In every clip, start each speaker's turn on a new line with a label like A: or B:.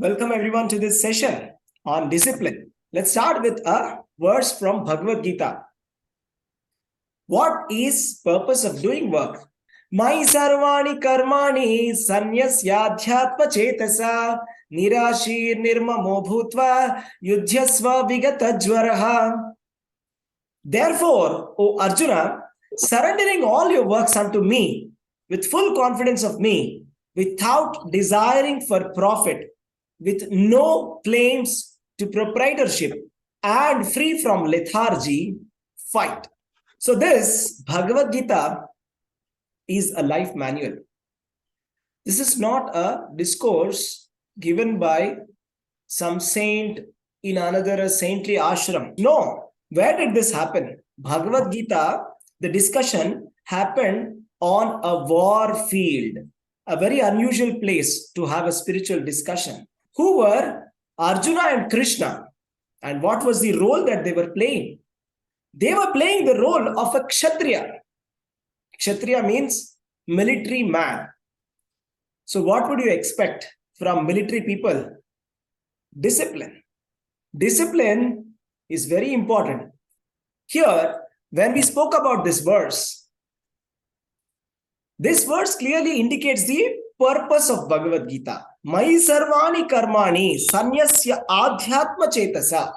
A: Welcome everyone to this session on discipline. Let's start with a verse from Bhagavad Gita. What is purpose of doing work? Mai sarvani karmani sanyasyadhyatma chetasa nirashir nirmamo bhutva yudhyasva vigata jwaraha. Therefore, O Arjuna, surrendering all your works unto me with full confidence of me, without desiring for profit, with no claims to proprietorship, and free from lethargy, fight. So this Bhagavad Gita is a life manual. This is not a discourse given by some saint in another saintly ashram. No. Where did this happen? Bhagavad Gita, the discussion happened on a war field, a very unusual place to have a spiritual discussion. Who were Arjuna and Krishna? And what was the role that they were playing? They were playing the role of a Kshatriya. Kshatriya means military man. So what would you expect from military people? Discipline. Discipline is very important. Here, when we spoke about this verse clearly indicates the purpose of Bhagavad Gita. Mai sarvani karmani sanyasya adhyatma chetasa.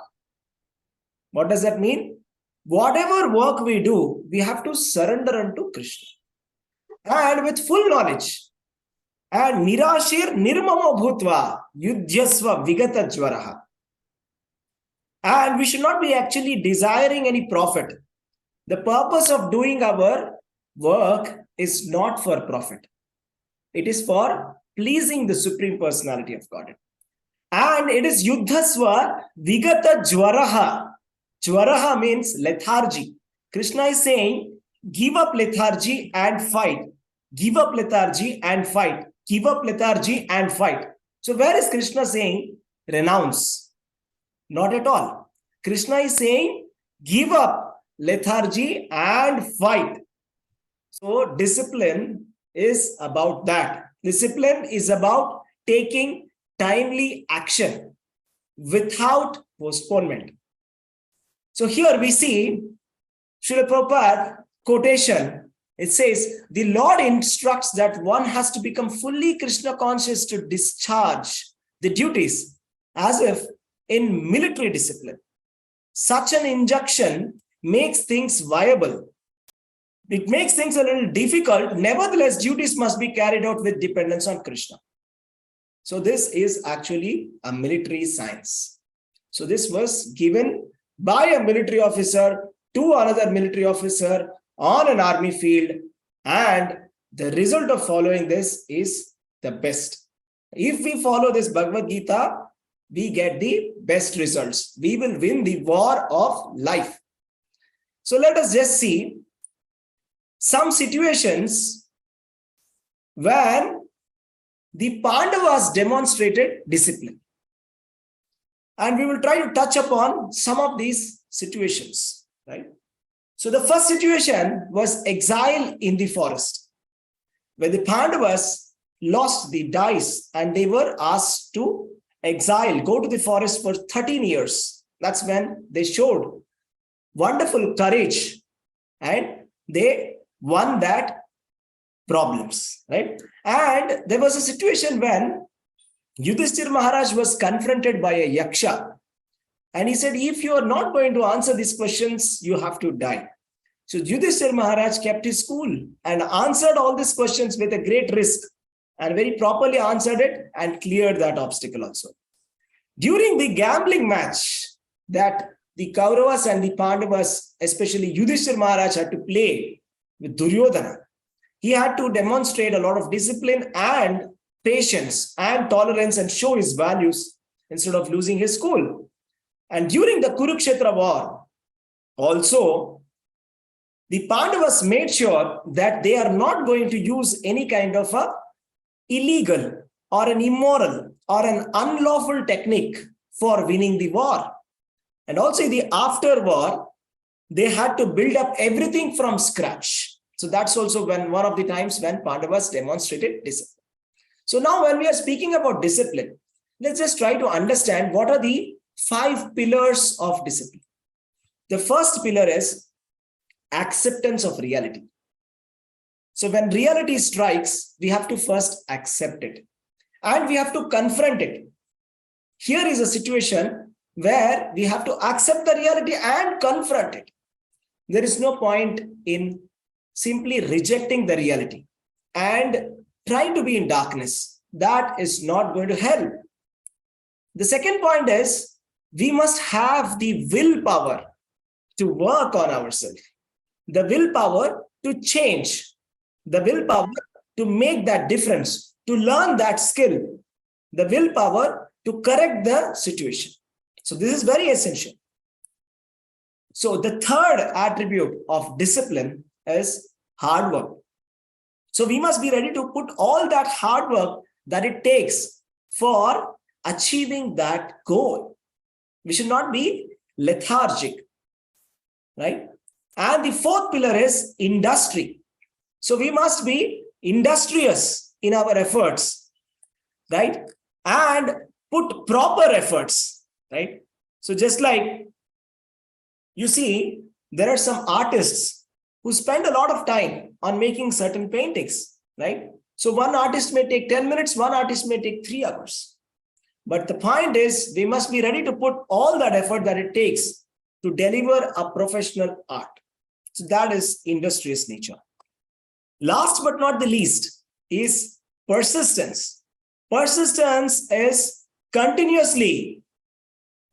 A: What does that mean? Whatever work we do, we have to surrender unto Krishna. And with full knowledge. And nirashir nirmamo bhutva yudhyasva vigata jwaraha. And we should not be actually desiring any profit. The purpose of doing our work is not for profit. It is for pleasing the Supreme Personality of Godhead. And it is yuddhasva vigata jwaraha. Jwaraha means lethargy. Krishna is saying, give up lethargy and fight. Give up lethargy and fight. Give up lethargy and fight. So where is Krishna saying renounce? Not at all. Krishna is saying give up lethargy and fight. So discipline is about that. Discipline is about taking timely action without postponement. So here we see Srila Prabhupada quotation. It says, the Lord instructs that one has to become fully Krishna conscious to discharge the duties as if in military discipline. Such an injunction makes things viable. It makes things a little difficult. Nevertheless, duties must be carried out with dependence on Krishna. So this is actually a military science. So this was given by a military officer to another military officer on an army field. And the result of following this is the best. If we follow this Bhagavad Gita, we get the best results. We will win the war of life. So let us just see some situations when the Pandavas demonstrated discipline. And we will try to touch upon some of these situations, right? So the first situation was exile in the forest, where the Pandavas lost the dice and they were asked to exile, go to the forest for 13 years. That's when they showed wonderful courage and they won that problems, right? And there was a situation when Yudhishthira Maharaj was confronted by a yaksha. And he said, if you are not going to answer these questions, you have to die. So Yudhishthira Maharaj kept his cool and answered all these questions with a great risk and very properly answered it and cleared that obstacle also. During the gambling match that the Kauravas and the Pandavas, especially Yudhishthira Maharaj, had to play with Duryodhana, he had to demonstrate a lot of discipline and patience and tolerance and show his values instead of losing his cool. And during the Kurukshetra war, also, the Pandavas made sure that they are not going to use any kind of a illegal or an immoral or an unlawful technique for winning the war. And also the after war, they had to build up everything from scratch. So that's also one of the times when Pandavas demonstrated discipline. So now when we are speaking about discipline, let's just try to understand what are the 5 pillars of discipline. The first pillar is acceptance of reality. So when reality strikes, we have to first accept it and we have to confront it. Here is a situation where we have to accept the reality and confront it. There is no point in simply rejecting the reality and trying to be in darkness. That is not going to help. The second point is we must have the willpower to work on ourselves, the willpower to change, the willpower to make that difference, to learn that skill, the willpower to correct the situation. So this is very essential. So the third attribute of discipline is hard work. So we must be ready to put all that hard work that it takes for achieving that goal. We should not be lethargic, right? And the fourth pillar is industry. So we must be industrious in our efforts, right? And put proper efforts, right? So just like you see, there are some artists who spend a lot of time on making certain paintings, right? So one artist may take 10 minutes, one artist may take 3 hours. But the point is, we must be ready to put all that effort that it takes to deliver a professional art. So that is industrious nature. Last but not the least is persistence. Persistence is continuously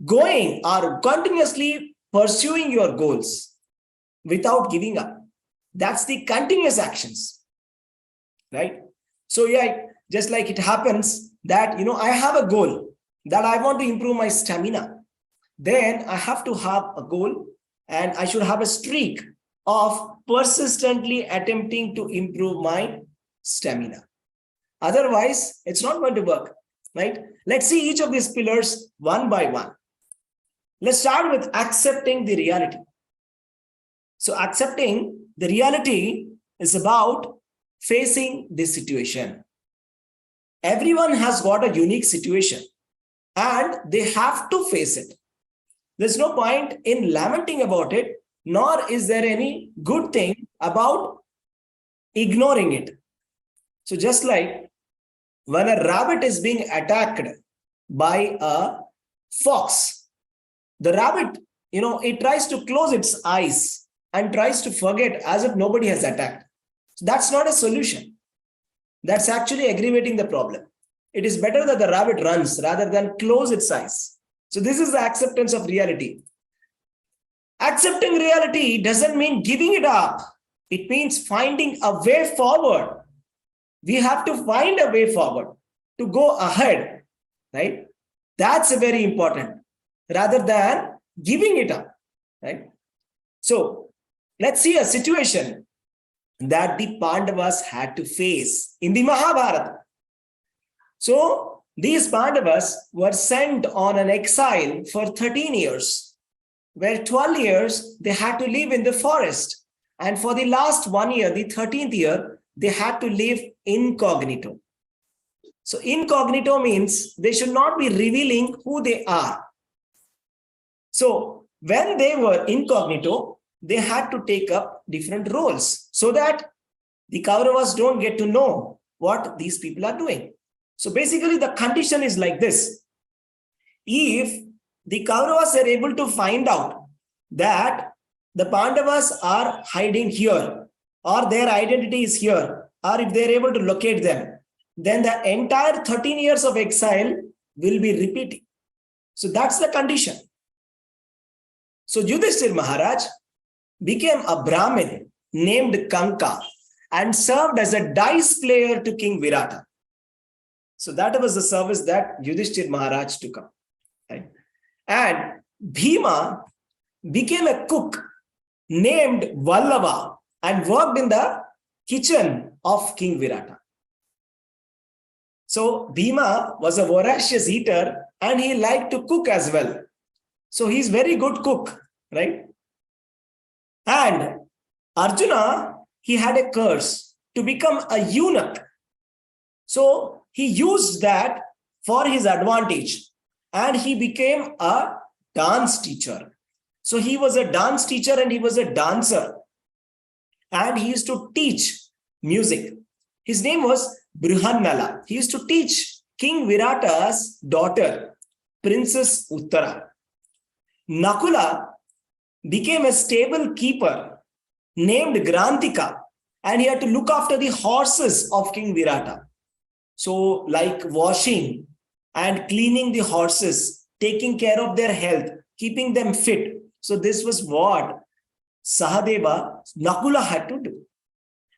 A: going or continuously pursuing your goals without giving up. That's the continuous actions, right? So yeah, just like it happens that, I have a goal that I want to improve my stamina. Then I have to have a goal and I should have a streak of persistently attempting to improve my stamina. Otherwise, it's not going to work, right? Let's see each of these pillars one by one. Let's start with accepting the reality. So accepting the reality is about facing this situation. Everyone has got a unique situation and they have to face it. There's no point in lamenting about it, nor is there any good thing about ignoring it. So just like when a rabbit is being attacked by a fox, the rabbit, it tries to close its eyes and tries to forget as if nobody has attacked. So that's not a solution. That's actually aggravating the problem. It is better that the rabbit runs rather than close its eyes. So this is the acceptance of reality. Accepting reality doesn't mean giving it up. It means finding a way forward. We have to find a way forward to go ahead, right? That's very important rather than giving it up, right? So let's see a situation that the Pandavas had to face in the Mahabharata. So these Pandavas were sent on an exile for 13 years, where 12 years they had to live in the forest. And for the last 1 year, the 13th year, they had to live incognito. So incognito means they should not be revealing who they are. So when they were incognito, they had to take up different roles so that the Kauravas don't get to know what these people are doing. So basically the condition is like this. If the Kauravas are able to find out that the Pandavas are hiding here or their identity is here, or if they're able to locate them, then the entire 13 years of exile will be repeating. So that's the condition. So Yudhishthir Maharaj became a Brahmin named Kanka and served as a dice player to King Virata. So that was the service that Yudhishthir Maharaj took up. Right? And Bhima became a cook named Vallava and worked in the kitchen of King Virata. So Bhima was a voracious eater and he liked to cook as well. So he's very good cook, right? And Arjuna, he had a curse to become a eunuch. So he used that for his advantage, and he became a dance teacher. So he was a dance teacher and he was a dancer, and he used to teach music. His name was Brihannala. He used to teach King Virata's daughter, Princess Uttara. Nakula became a stable keeper named Grantika, and he had to look after the horses of King Virata. So like washing and cleaning the horses, taking care of their health, keeping them fit. So this was what Sahadeva, Nakula had to do.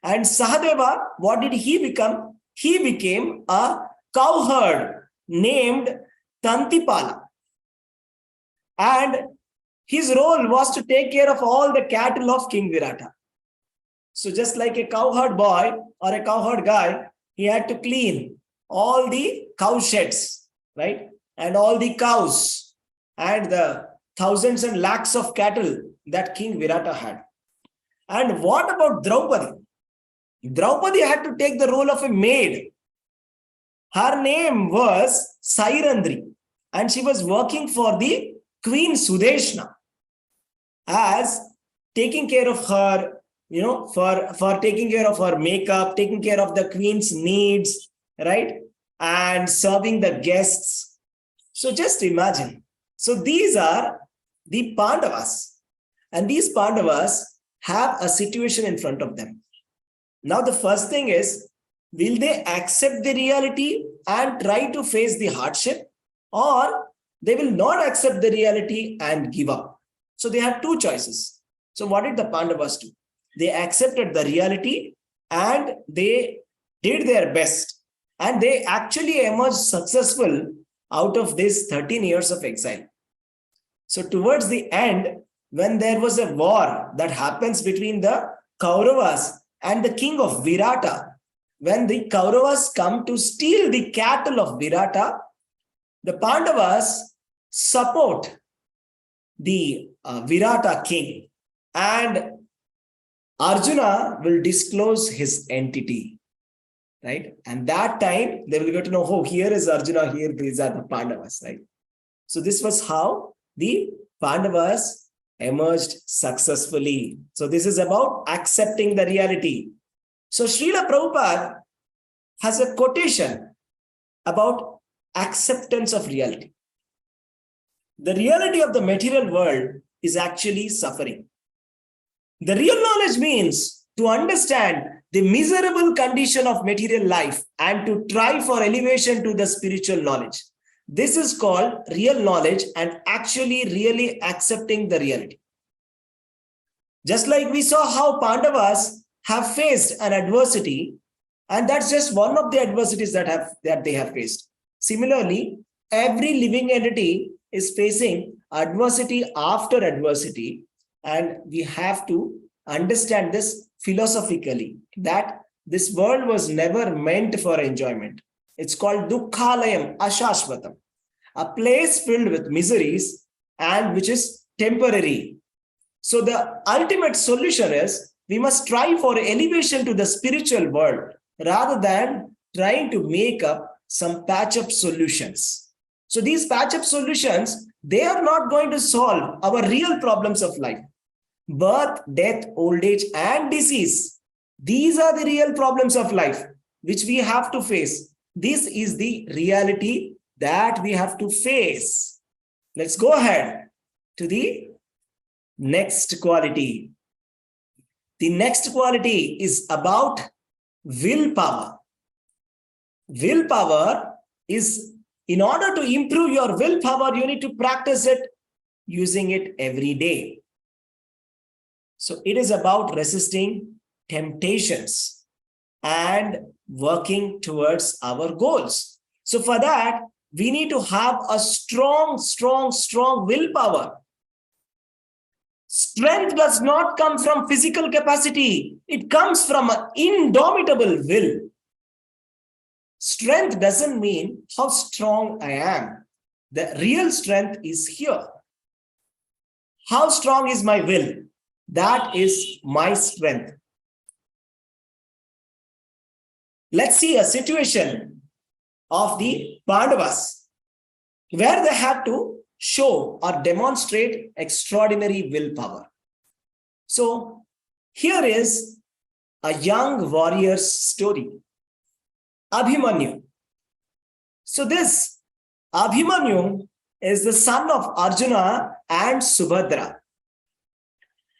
A: And Sahadeva, what did he become? He became a cowherd named Tantipala. And his role was to take care of all the cattle of King Virata. So just like a cowherd boy or a cowherd guy, he had to clean all the cow sheds, right? And all the cows and the thousands and lakhs of cattle that King Virata had. And what about Draupadi? Draupadi had to take the role of a maid. Her name was Sairandri, and she was working for the Queen Sudeshna as taking care of her, for taking care of her makeup, taking care of the queen's needs, right? And serving the guests. So just imagine. So these are the Pandavas, and these Pandavas have a situation in front of them. Now the first thing is, will they accept the reality and try to face the hardship, or they will not accept the reality and give up? So they had two choices. So what did the Pandavas do? They accepted the reality and they did their best, and they actually emerged successful out of this 13 years of exile. So towards the end, when there was a war that happens between the Kauravas and the king of Virata, when the Kauravas come to steal the cattle of Virata, the Pandavas support the Virata king, and Arjuna will disclose his entity, right? And that time they will get to know, oh, here is Arjuna, here these are the Pandavas, right? So this was how the Pandavas emerged successfully. So this is about accepting the reality. So Srila Prabhupada has a quotation about acceptance of reality. The reality of the material world is actually suffering. The real knowledge means to understand the miserable condition of material life and to try for elevation to the spiritual knowledge. This is called real knowledge and actually really accepting the reality. Just like we saw how Pandavas have faced an adversity, and that's just one of the adversities that they have faced. Similarly, every living entity is facing adversity after adversity, and we have to understand this philosophically, that this world was never meant for enjoyment. It's called Dukkhalayam Ashashvatam, a place filled with miseries and which is temporary. So the ultimate solution is we must try for elevation to the spiritual world rather than trying to make up some patch-up solutions. So these patch-up solutions, they are not going to solve our real problems of life. Birth, death, old age, and disease. These are the real problems of life which we have to face. This is the reality that we have to face. Let's go ahead to the next quality. The next quality is about willpower. Willpower is, in order to improve your willpower, you need to practice it, using it every day. So it is about resisting temptations and working towards our goals. So for that, we need to have a strong willpower. Strength does not come from physical capacity. It comes from an indomitable will. Strength doesn't mean how strong I am. The real strength is here. How strong is my will? That is my strength. Let's see a situation of the Pandavas, where they had to show or demonstrate extraordinary willpower. So here is a young warrior's story, Abhimanyu. So this Abhimanyu is the son of Arjuna and Subhadra.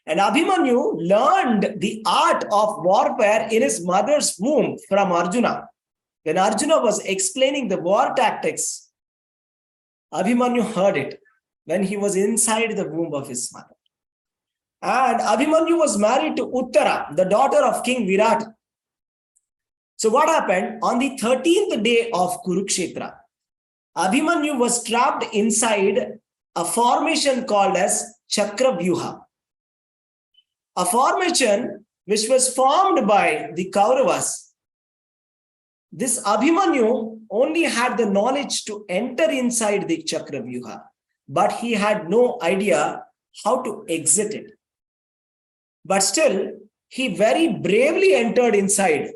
A: And Abhimanyu learned the art of warfare in his mother's womb from Arjuna. When Arjuna was explaining the war tactics, Abhimanyu heard it when he was inside the womb of his mother. And Abhimanyu was married to Uttara, the daughter of King Virat. So what happened? On the 13th day of Kurukshetra, Abhimanyu was trapped inside a formation called as Chakravyuha. A formation which was formed by the Kauravas. This Abhimanyu only had the knowledge to enter inside the Chakravyuha, but he had no idea how to exit it. But still, he very bravely entered inside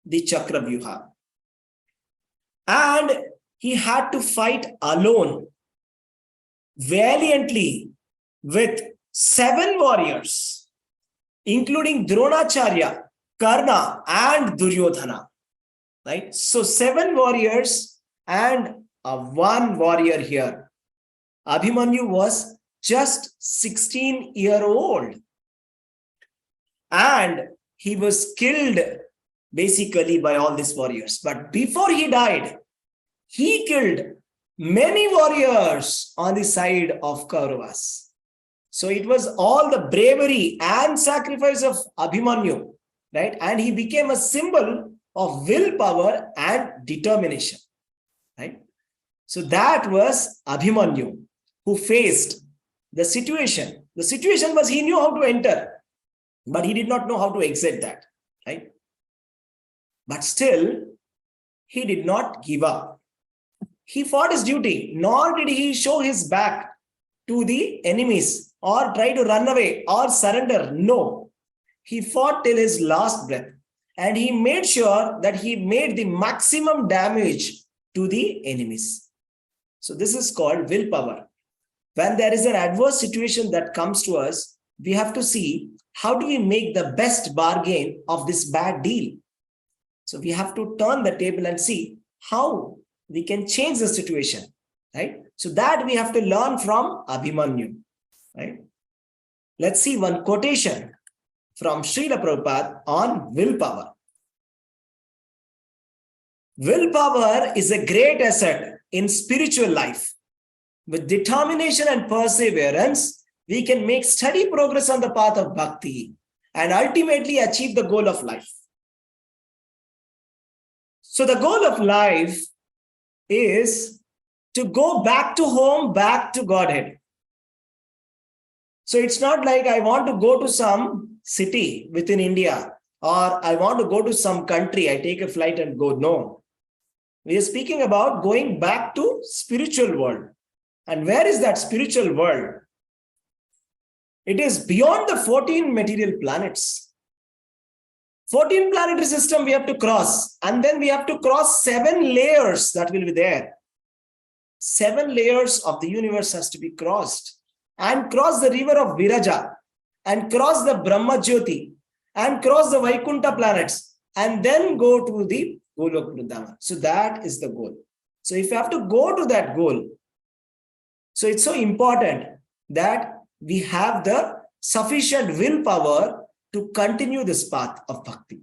A: the Chakravyuha. And he had to fight alone, valiantly, with 7 warriors, including Dronacharya, Karna, and Duryodhana. Right? So 7 warriors and a 1 warrior here. Abhimanyu was just 16-year-old. And he was killed basically by all these warriors. But before he died, he killed many warriors on the side of Kauravas. So it was all the bravery and sacrifice of Abhimanyu, right? And he became a symbol of willpower and determination, right? So that was Abhimanyu, who faced the situation. The situation was he knew how to enter, but he did not know how to exit that, right? But still, he did not give up. He fought his duty, nor did he show his back to the enemies or try to run away or surrender. No, he fought till his last breath. And he made sure that he made the maximum damage to the enemies. So this is called willpower. When there is an adverse situation that comes to us, we have to see how do we make the best bargain of this bad deal. So we have to turn the table and see how we can change the situation, right? So that we have to learn from Abhimanyu, right? Let's see one quotation from Srila Prabhupada on willpower. Willpower is a great asset in spiritual life. With determination and perseverance, we can make steady progress on the path of bhakti and ultimately achieve the goal of life. So the goal of life is to go back to home, back to Godhead. So it's not like I want to go to some city within India or I want to go to some country, I take a flight and go. No. We are speaking about going back to spiritual world. And where is that spiritual world? It is beyond the 14 material planets. 14 planetary system we have to cross. And then we have to cross 7 layers that will be there. 7 layers of the universe has to be crossed. And cross the river of Viraja. And cross the Brahma Jyoti. And cross the Vaikuntha planets. And then go to the Golok Vrindavana. So that is the goal. So if you have to go to that goal, so it's so important that we have the sufficient willpower to continue this path of bhakti.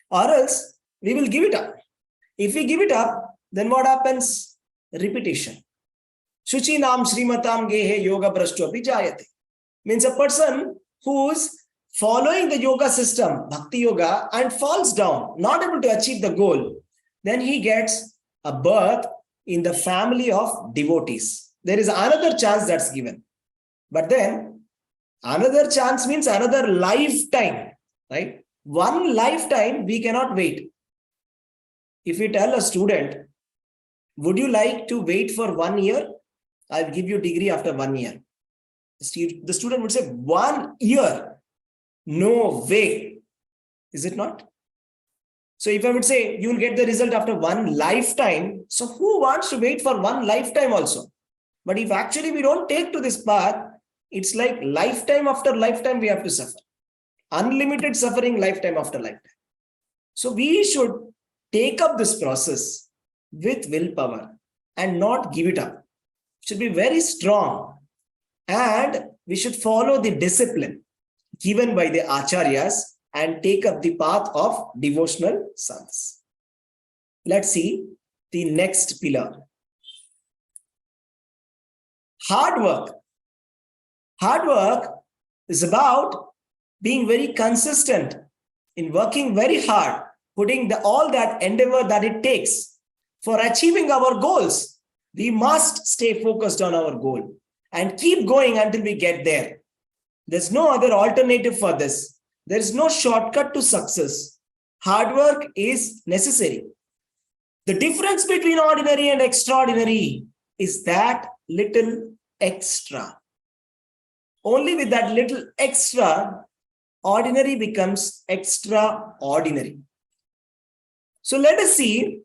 A: Or else we will give it up. If we give it up, then what happens? Repetition. Shuchi nam Srimatam gehe yoga brashto abhijayate. Means a person who's following the yoga system, bhakti yoga, and falls down, not able to achieve the goal, then he gets a birth in the family of devotees. There is another chance that's given. But then another chance means another lifetime, right? One lifetime we cannot wait. If you tell a student, would you like to wait for 1 year? I'll give you a degree after 1 year. The student would say, 1 year? No way. Is it not? So if I would say you will get the result after one lifetime, so who wants to wait for one lifetime also? But if actually we don't take to this path, it's like lifetime after lifetime we have to suffer. Unlimited suffering, lifetime after lifetime. So we should take up this process with willpower and not give it up. Should be very strong, and we should follow the discipline given by the acharyas and take up the path of devotional service. Let's see the next pillar. Hard work. Hard work is about being very consistent in working very hard, putting all that endeavor that it takes for achieving our goals. We must stay focused on our goal and keep going until we get there. There's no other alternative for this. There is no shortcut to success. Hard work is necessary. The difference between ordinary and extraordinary is that little extra. Only with that little extra, ordinary becomes extraordinary. So let us see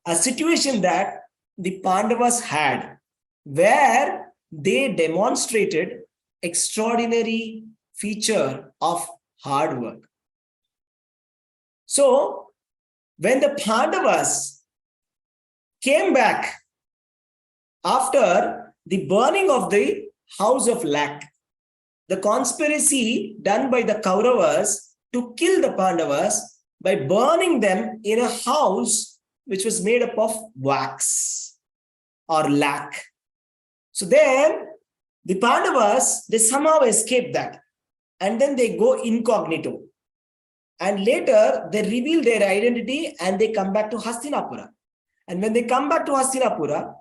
A: a situation that the Pandavas had, where they demonstrated extraordinary feature of hard work. So when the Pandavas came back after the burning of the house of Lac, the conspiracy done by the Kauravas to kill the Pandavas by burning them in a house which was made up of wax or lac. So then the Pandavas, they somehow escape that, and then they go incognito. And later they reveal their identity and they come back to Hastinapura. And when they come back to Hastinapura,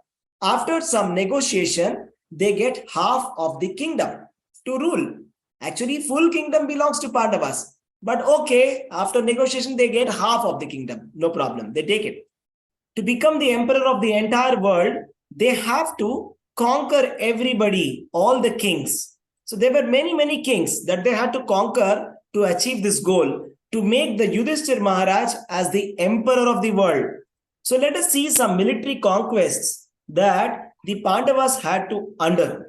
A: after some negotiation, they get half of the kingdom to rule. Actually, full kingdom belongs to Pandavas. But okay, after negotiation, they get half of the kingdom. No problem. They take it. To become the emperor of the entire world, they have to conquer everybody, all the kings. So there were many, many kings that they had to conquer to achieve this goal, to make the Yudhishthir Maharaj as the emperor of the world. So let us see some military conquests that the Pandavas had to undergo.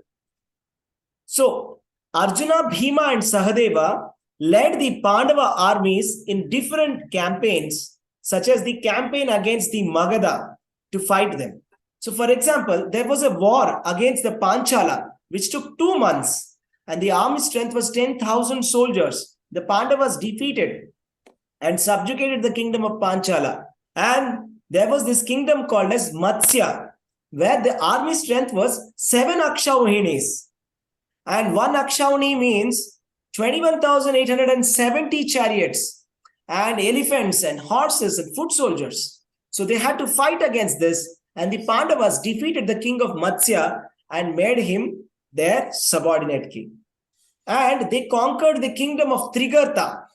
A: So Arjuna, Bhima and Sahadeva led the Pandava armies in different campaigns, such as the campaign against the Magadha, to fight them. So for example, there was a war against the Panchala, which took 2 months, and the army strength was 10,000 soldiers. The Pandavas defeated and subjugated the kingdom of Panchala. And there was this kingdom called as Matsya, where the army strength was 7 Akshauhinis. And 1 Akshauni means 21,870 chariots and elephants and horses and foot soldiers. So they had to fight against this, and the Pandavas defeated the king of Matsya and made him their subordinate king. And they conquered the kingdom of Trigarta.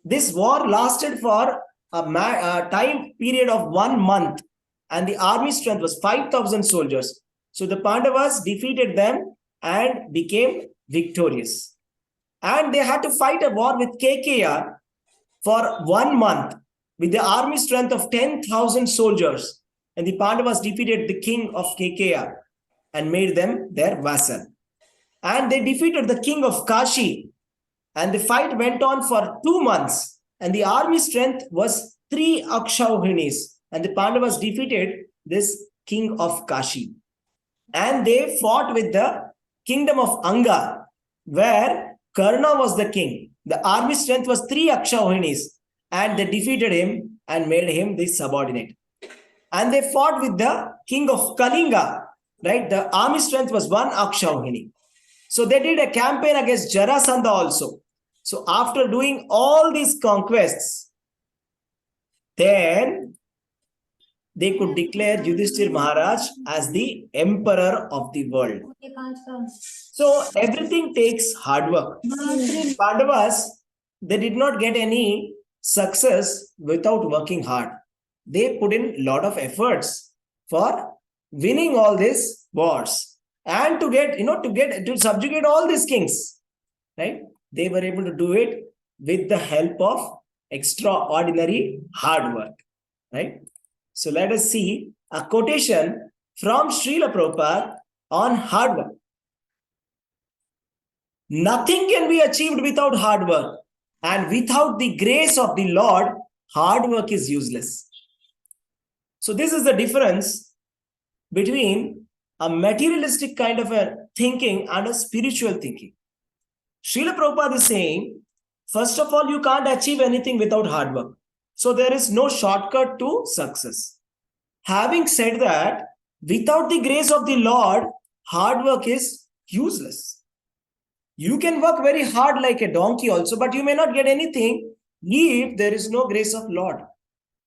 A: This war lasted for a time period of 1 month, and the army strength was 5,000 soldiers. So the Pandavas defeated them and became victorious. And they had to fight a war with Kekeya for 1 month with the army strength of 10,000 soldiers. And the Pandavas defeated the king of Kekeya and made them their vassal. And they defeated the king of Kashi. And the fight went on for 2 months. And the army strength was 3 Akshauhinis. And the Pandavas defeated this king of Kashi. And they fought with the kingdom of Anga, where Karna was the king. The army strength was 3 Akshauhinis. And they defeated him and made him the subordinate. And they fought with the king of Kalinga, right? The army strength was 1 Akshauhini. So they did a campaign against Jarasandha also. So after doing all these conquests, then they could declare Yudhishthir Maharaj as the emperor of the world. So everything takes hard work. Pandavas, they did not get any success without working hard. They put in a lot of efforts for winning all these wars and to subjugate all these kings, right? They were able to do it with the help of extraordinary hard work, right? So let us see a quotation from Srila Prabhupada on hard work. Nothing can be achieved without hard work, and without the grace of the Lord, hard work is useless. So this is the difference between a materialistic kind of a thinking and a spiritual thinking. Srila Prabhupada is saying, first of all, you can't achieve anything without hard work. So there is no shortcut to success. Having said that, without the grace of the Lord, hard work is useless. You can work very hard like a donkey also, but you may not get anything if there is no grace of Lord.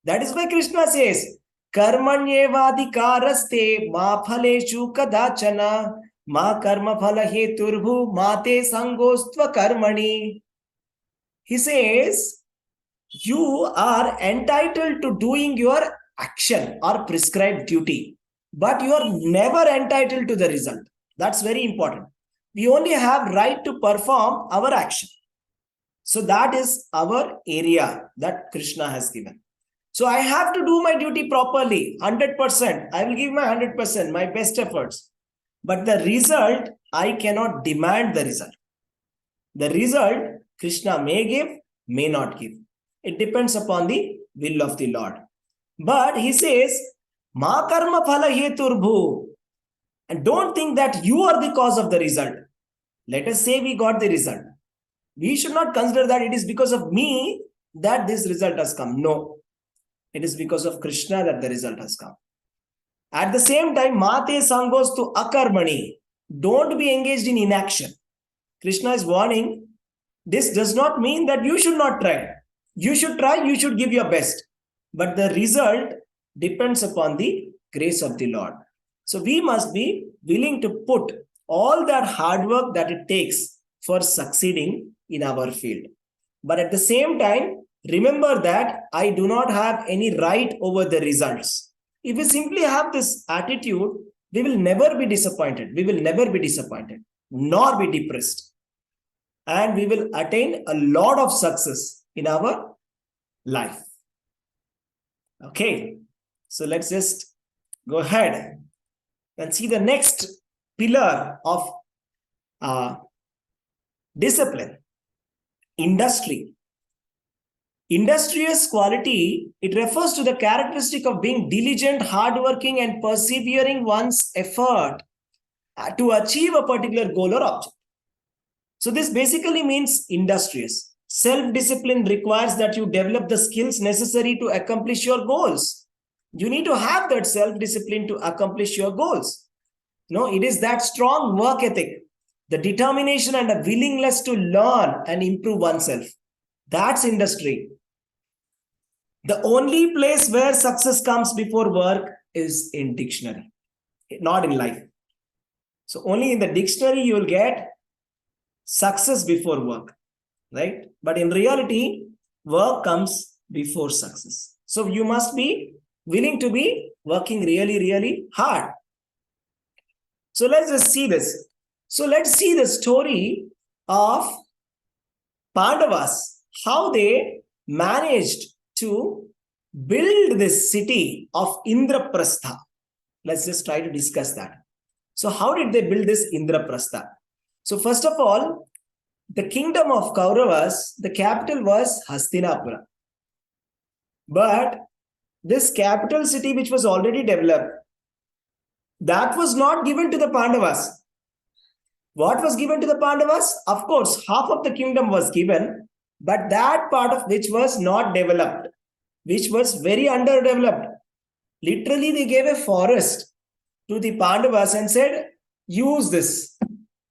A: That is why Krishna says, Karmanyevadhikaraste ma phaleshu kadachana ma karma phala heturbhu mate sangostva karmani. He says, you are entitled to doing your action or prescribed duty, but you are never entitled to the result. That's very important. We only have right to perform our action. So that is our area that Krishna has given. So I have to do my duty properly, 100%. I will give my 100%, my best efforts. But the result, I cannot demand the result. The result, Krishna may give, may not give. It depends upon the will of the Lord. But he says, Ma karma phala heturbhu. And don't think that you are the cause of the result. Let us say we got the result. We should not consider that it is because of me that this result has come. No. It is because of Krishna that the result has come. At the same time, Mate Sangos to Akarmani. Don't be engaged in inaction. Krishna is warning, this does not mean that you should not try. You should try, you should give your best. But the result depends upon the grace of the Lord. So we must be willing to put all that hard work that it takes for succeeding in our field. But at the same time, remember that I do not have any right over the results. If we simply have this attitude, we will never be disappointed. We will never be disappointed, nor be depressed. And we will attain a lot of success in our life. Okay, so let's just go ahead and see the next pillar of discipline, industry. Industrious quality, it refers to the characteristic of being diligent, hardworking, and persevering one's effort to achieve a particular goal or object. So this basically means industrious. Self-discipline requires that you develop the skills necessary to accomplish your goals. You need to have that self-discipline to accomplish your goals. No, it is that strong work ethic, the determination and a willingness to learn and improve oneself. That's industry. The only place where success comes before work is in dictionary, not in life. So only in the dictionary you will get success before work, right? But in reality, work comes before success. So you must be willing to be working really, really hard. So let's just see this. So let's see the story of Pandavas, how they managed to build this city of Indraprastha. Let's just try to discuss that. So how did they build this Indraprastha? So first of all, the kingdom of Kauravas, the capital was Hastinapura. But this capital city which was already developed, that was not given to the Pandavas. What was given to the Pandavas? Of course, half of the kingdom was given, but that part of which was not developed, which was very underdeveloped. Literally, they gave a forest to the Pandavas and said, use this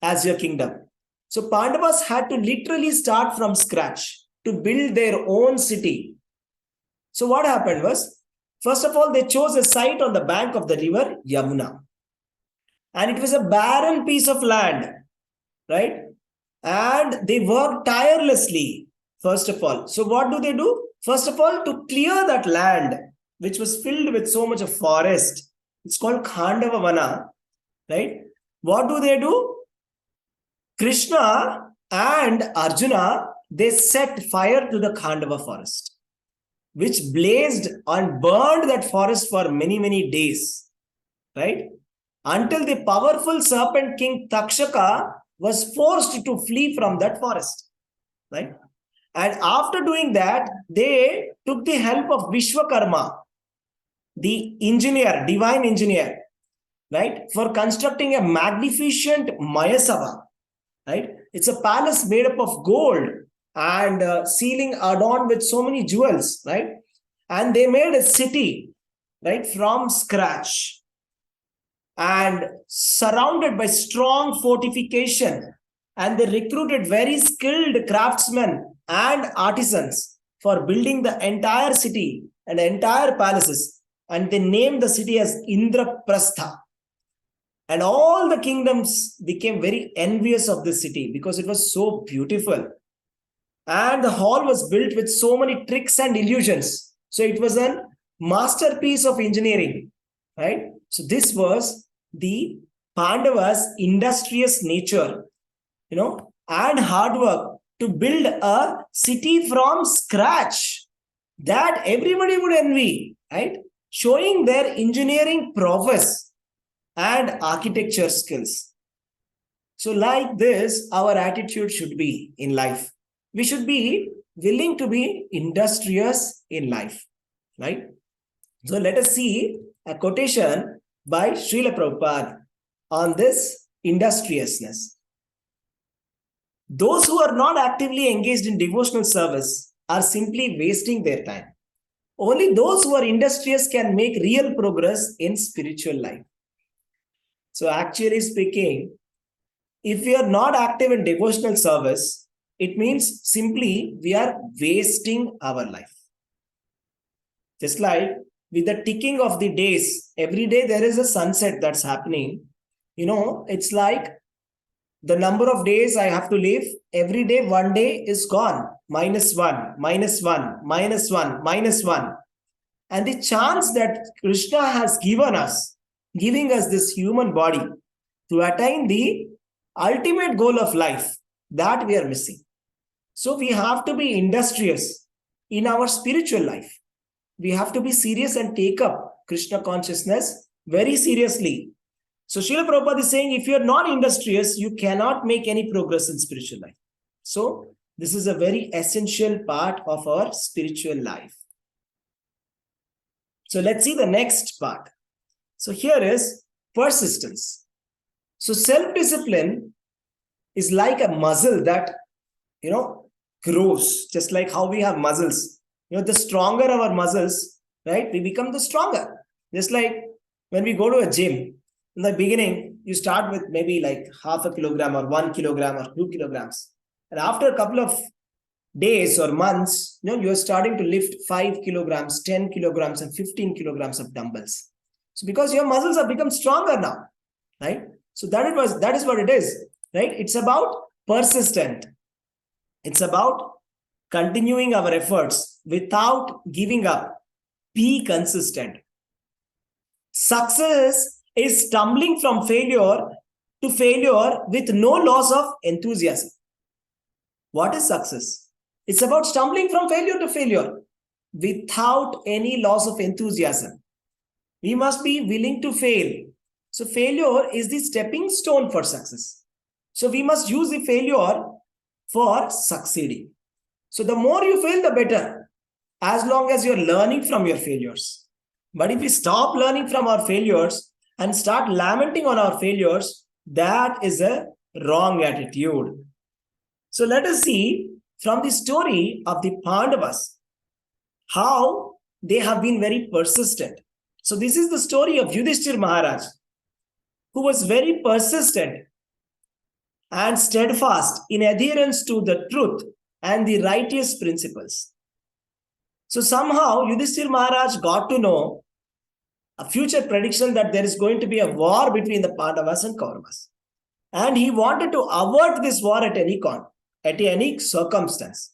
A: as your kingdom. So Pandavas had to literally start from scratch to build their own city. So what happened was, first of all, they chose a site on the bank of the river Yamuna. And it was a barren piece of land, right? And they worked tirelessly, first of all. So what do? First of all, to clear that land, which was filled with so much of forest, it's called Khandava Vana, right? What do? Krishna and Arjuna, they set fire to the Khandava forest, which blazed and burned that forest for many, many days, right? Until the powerful serpent king Takshaka was forced to flee from that forest, right? And after doing that, they took the help of Vishwakarma, the engineer, divine engineer, right, for constructing a magnificent Mayasabha, right? It's a palace made up of gold and ceiling adorned with so many jewels, right? And they made a city, right, from scratch and surrounded by strong fortification. And they recruited very skilled craftsmen and artisans for building the entire city and entire palaces. And they named the city as Indraprastha. And all the kingdoms became very envious of this city because it was so beautiful. And the hall was built with so many tricks and illusions. So it was a masterpiece of engineering, right? So this was the Pandavas' industrious nature, and hard work to build a city from scratch that everybody would envy, right? Showing their engineering prowess and architecture skills. So like this, our attitude should be in life. We should be willing to be industrious in life, right? So let us see a quotation by Srila Prabhupada on this industriousness. Those who are not actively engaged in devotional service are simply wasting their time. Only those who are industrious can make real progress in spiritual life. So actually speaking, if we are not active in devotional service, it means simply we are wasting our life. Just like with the ticking of the days, every day there is a sunset that's happening. It's like the number of days I have to live, every day, one day is gone. -1, -1, -1, -1. And the chance that Krishna has given us, giving us this human body to attain the ultimate goal of life, that we are missing. So we have to be industrious in our spiritual life. We have to be serious and take up Krishna consciousness very seriously. So Srila Prabhupada is saying, if you are not industrious, you cannot make any progress in spiritual life. So this is a very essential part of our spiritual life. So let's see the next part. So here is persistence. So self-discipline is like a muscle that, grows, just like how we have muscles. The stronger our muscles, right, we become the stronger. Just like when we go to a gym, in the beginning, you start with maybe like 0.5 kilogram or 1 kilogram or 2 kilograms. And after a couple of days or months, you're starting to lift 5 kilograms, 10 kilograms, and 15 kilograms of dumbbells. So because your muscles have become stronger now, right? So that is what it is, right? It's about persistent. It's about continuing our efforts without giving up. Be consistent. Success is stumbling from failure to failure with no loss of enthusiasm. What is success? It's about stumbling from failure to failure without any loss of enthusiasm. We must be willing to fail. So failure is the stepping stone for success. So we must use the failure for succeeding. So the more you fail, the better, as long as you're learning from your failures. But if we stop learning from our failures and start lamenting on our failures, that is a wrong attitude. So let us see from the story of the Pandavas how they have been very persistent. So this is the story of Yudhishthir Maharaj, who was very persistent and steadfast in adherence to the truth and the righteous principles. So somehow Yudhishthir Maharaj got to know a future prediction that there is going to be a war between the Pandavas and Kauravas. And he wanted to avert this war at any circumstance.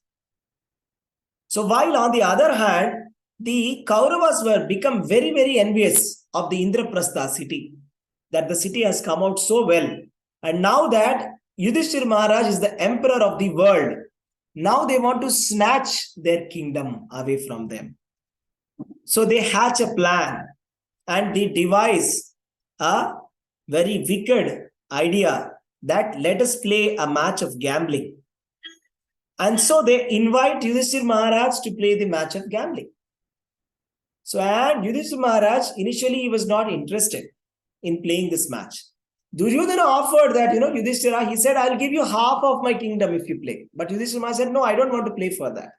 A: So while on the other hand, the Kauravas were become very, very envious of the Indraprastha city, that the city has come out so well. And now that Yudhishthir Maharaj is the emperor of the world, Now they want to snatch their kingdom away from them. So they hatch a plan and they devise a very wicked idea that let us play a match of gambling. And so they invite Yudhishthir Maharaj to play the match of gambling. So, and Yudhishthir Maharaj, initially he was not interested in playing this match. Duryodhana offered that, Yudhishthira, he said, I'll give you half of my kingdom if you play. But Yudhishthira Maharaj said, no, I don't want to play for that.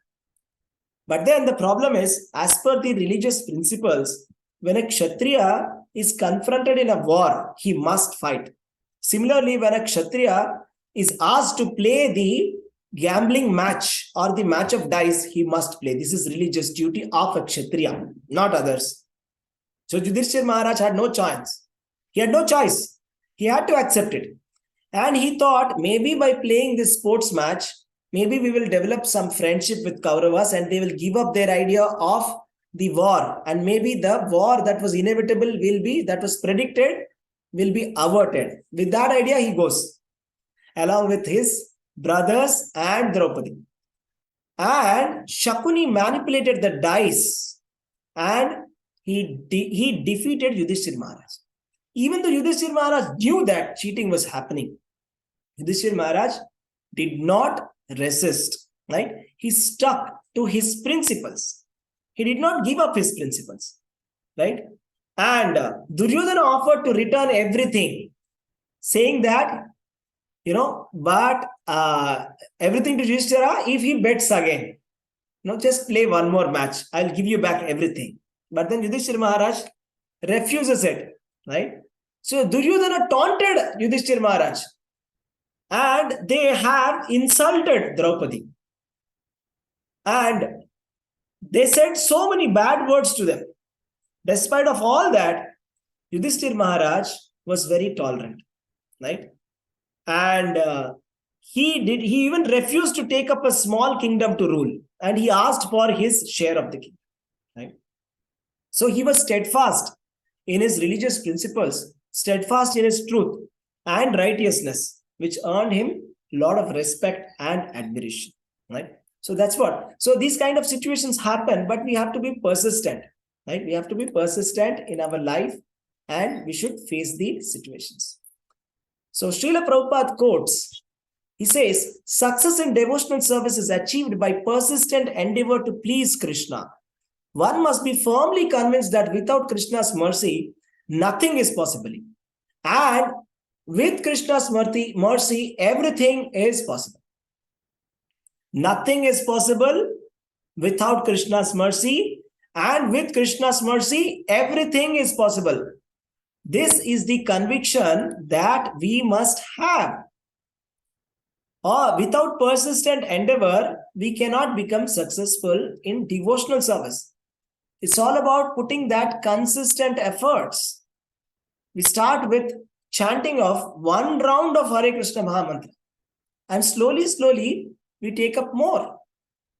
A: But then the problem is, as per the religious principles, when a Kshatriya is confronted in a war, he must fight. Similarly, when a Kshatriya is asked to play the gambling match or the match of dice, he must play. This is religious duty of a Kshatriya, not others. So Yudhishthira Maharaj had no chance. He had no choice. He had to accept it. And he thought, maybe by playing this sports match, maybe we will develop some friendship with Kauravas and they will give up their idea of the war. And maybe the war that was inevitable that was predicted, will be averted. With that idea, he goes along with his brothers and Draupadi. And Shakuni manipulated the dice and he defeated Yudhishthira Maharaj. Even though Yudhishthira Maharaj knew that cheating was happening, Yudhishthira Maharaj did not resist, right? He stuck to his principles. He did not give up his principles, right? And Duryodhana offered to return everything, saying that, but everything to Yudhishthira if he bets again. Just play one more match. I'll give you back everything. But then Yudhishthira Maharaj refuses it, right? So Duryodhana taunted Yudhishthira Maharaj and they have insulted Draupadi. And they said so many bad words to them. Despite of all that, Yudhishthira Maharaj was very tolerant, right? And he even refused to take up a small kingdom to rule. And he asked for his share of the kingdom, right? So he was steadfast in his religious principles, steadfast in his truth and righteousness, which earned him a lot of respect and admiration, right? So that's what. So these kind of situations happen, but we have to be persistent, right? We have to be persistent in our life and we should face the situations. So Srila Prabhupada quotes, he says, success in devotional service is achieved by persistent endeavor to please Krishna. One must be firmly convinced that without Krishna's mercy, nothing is possible. And with Krishna's mercy, everything is possible. Nothing is possible without Krishna's mercy. And with Krishna's mercy, everything is possible. This is the conviction that we must have. Or without persistent endeavor, we cannot become successful in devotional service. It's all about putting that consistent efforts. We start with chanting of one round of Hare Krishna Mahamantra. And slowly, we take up more.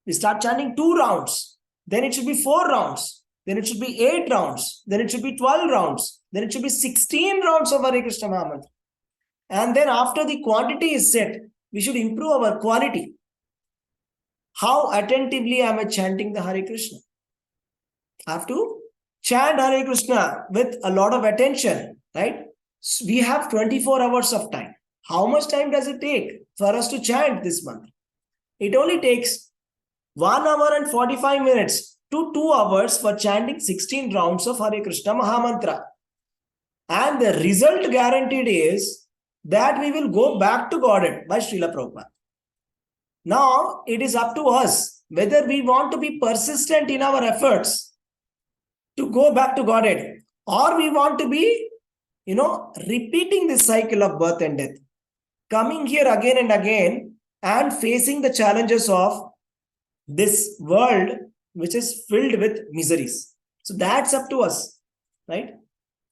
A: We start chanting 2 rounds. Then it should be 4 rounds. Then it should be 8 rounds. Then it should be 12 rounds. Then it should be 16 rounds of Hare Krishna Mahamantra. And then after the quantity is set, we should improve our quality. How attentively am I chanting the Hare Krishna? I have to chant Hare Krishna with a lot of attention, right? So we have 24 hours of time. How much time does it take for us to chant this mantra? It only takes 1 hour and 45 minutes to 2 hours for chanting 16 rounds of Hare Krishna Mahamantra. And the result guaranteed is that we will go back to Godhead by Srila Prabhupada. Now, it is up to us whether we want to be persistent in our efforts to go back to Godhead, or we want to be, repeating this cycle of birth and death, coming here again and again and facing the challenges of this world, which is filled with miseries. So that's up to us, right?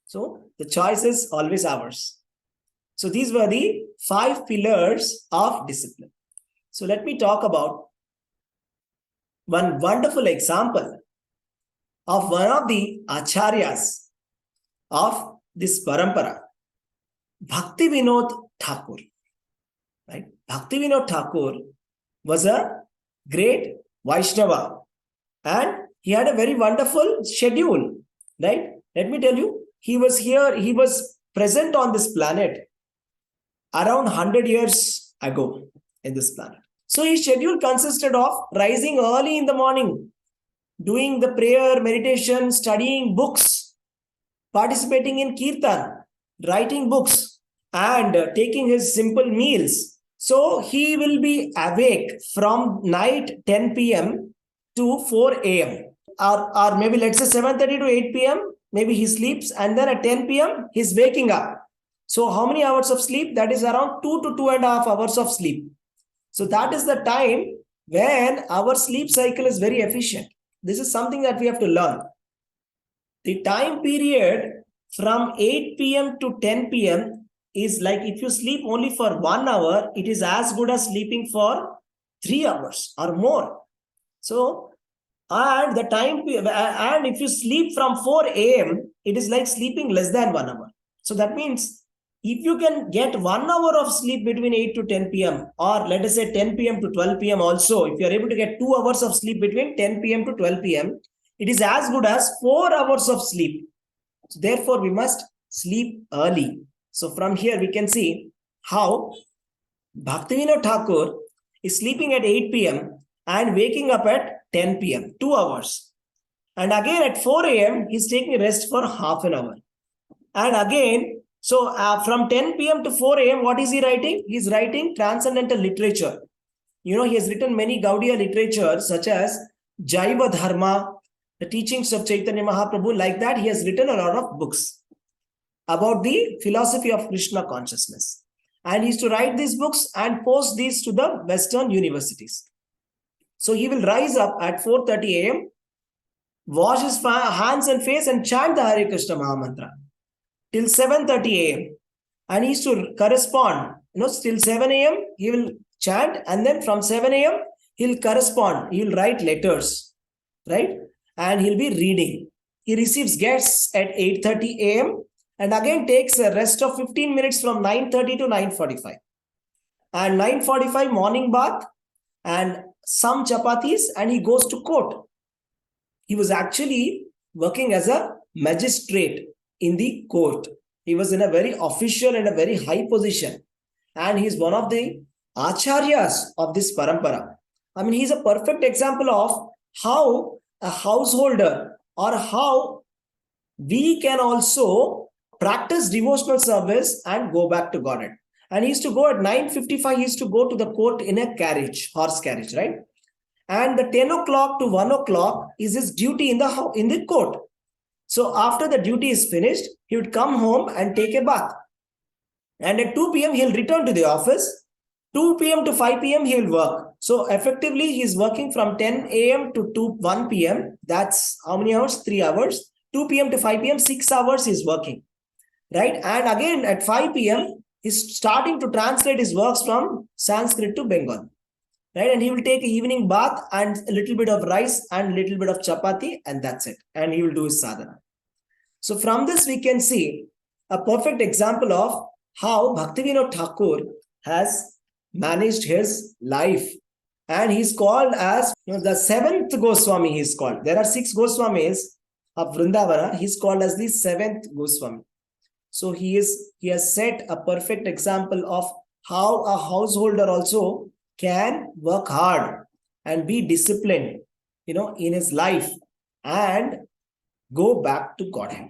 A: So the choice is always ours. So these were the 5 pillars of discipline. So let me talk about one wonderful example of one of the acharyas of this parampara, Bhakti Vinod Thakur. Right? Bhakti Vinod Thakur was a great Vaishnava, and he had a very wonderful schedule, right? Let me tell you, he was present on this planet around 100 years ago in this planet. So his schedule consisted of rising early in the morning, doing the prayer, meditation, studying books, participating in kirtan, writing books, and taking his simple meals. So he will be awake from night 10 p.m. to 4 a.m. Or maybe let's say 7:30 to 8 p.m. Maybe he sleeps, and then at 10 p.m. he's waking up. So how many hours of sleep? That is around 2 to 2.5 hours of sleep. So that is the time when our sleep cycle is very efficient. This is something that we have to learn. The time period from 8 p.m. to 10 p.m. is like if you sleep only for 1 hour, it is as good as sleeping for 3 hours or more. So, and the time, and if you sleep from 4 a.m., it is like sleeping less than 1 hour. So that means if you can get 1 hour of sleep between 8 to 10 p.m. or let us say 10 p.m. to 12 p.m. also, if you are able to get 2 hours of sleep between 10 p.m. to 12 p.m., it is as good as 4 hours of sleep. So therefore, we must sleep early. So from here, we can see how Bhaktivinoda Thakur is sleeping at 8 p.m. and waking up at 10 p.m., 2 hours. And again at 4 a.m., he's taking rest for half an hour. And again, so from 10 p.m. to 4 a.m., what is he writing? He's writing transcendental literature. He has written many Gaudiya literature such as Jaiva Dharma, the teachings of Chaitanya Mahaprabhu. Like that, he has written a lot of books about the philosophy of Krishna consciousness. And he used to write these books and post these to the Western universities. So he will rise up at 4:30 a.m., wash his hands and face and chant the Hare Krishna Mahamantra till 7:30 a.m. And he used to correspond, till 7 a.m. he will chant, and then from 7 a.m. he'll correspond, he'll write letters, right? And he'll be reading. He receives guests at 8:30 a.m. and again takes a rest of 15 minutes from 9:30 to 9:45. And 9:45 morning bath and some chapatis, and he goes to court. He was actually working as a magistrate in the court. He was in a very official and a very high position. And he's one of the acharyas of this parampara. I mean, he's a perfect example of how a householder or how we can also practice devotional service and go back to Godhead. And he used to go at 9:55, he used to go to the court in a carriage, horse carriage, right? And the 10 o'clock to 1 o'clock is his duty in the court. So after the duty is finished, he would come home and take a bath. And at 2 p.m., he'll return to the office. 2 p.m. to 5 p.m., he'll work. So effectively, he's working from 10 a.m. to 1 p.m. That's how many hours? 3 hours. 2 p.m. to 5 p.m., 6 hours he's working. Right? And again, at 5 p.m., he's starting to translate his works from Sanskrit to Bengali. Right? And he will take an evening bath and a little bit of rice and a little bit of chapati, and that's it. And he will do his sadhana. So from this, we can see a perfect example of how Bhaktivinoda Thakur has managed his life. And he's called as the seventh Goswami. He's called. There are 6 Goswamis of Vrindavana. He's called as the 7th Goswami. So he has set a perfect example of how a householder also can work hard and be disciplined, in his life and go back to Godhead.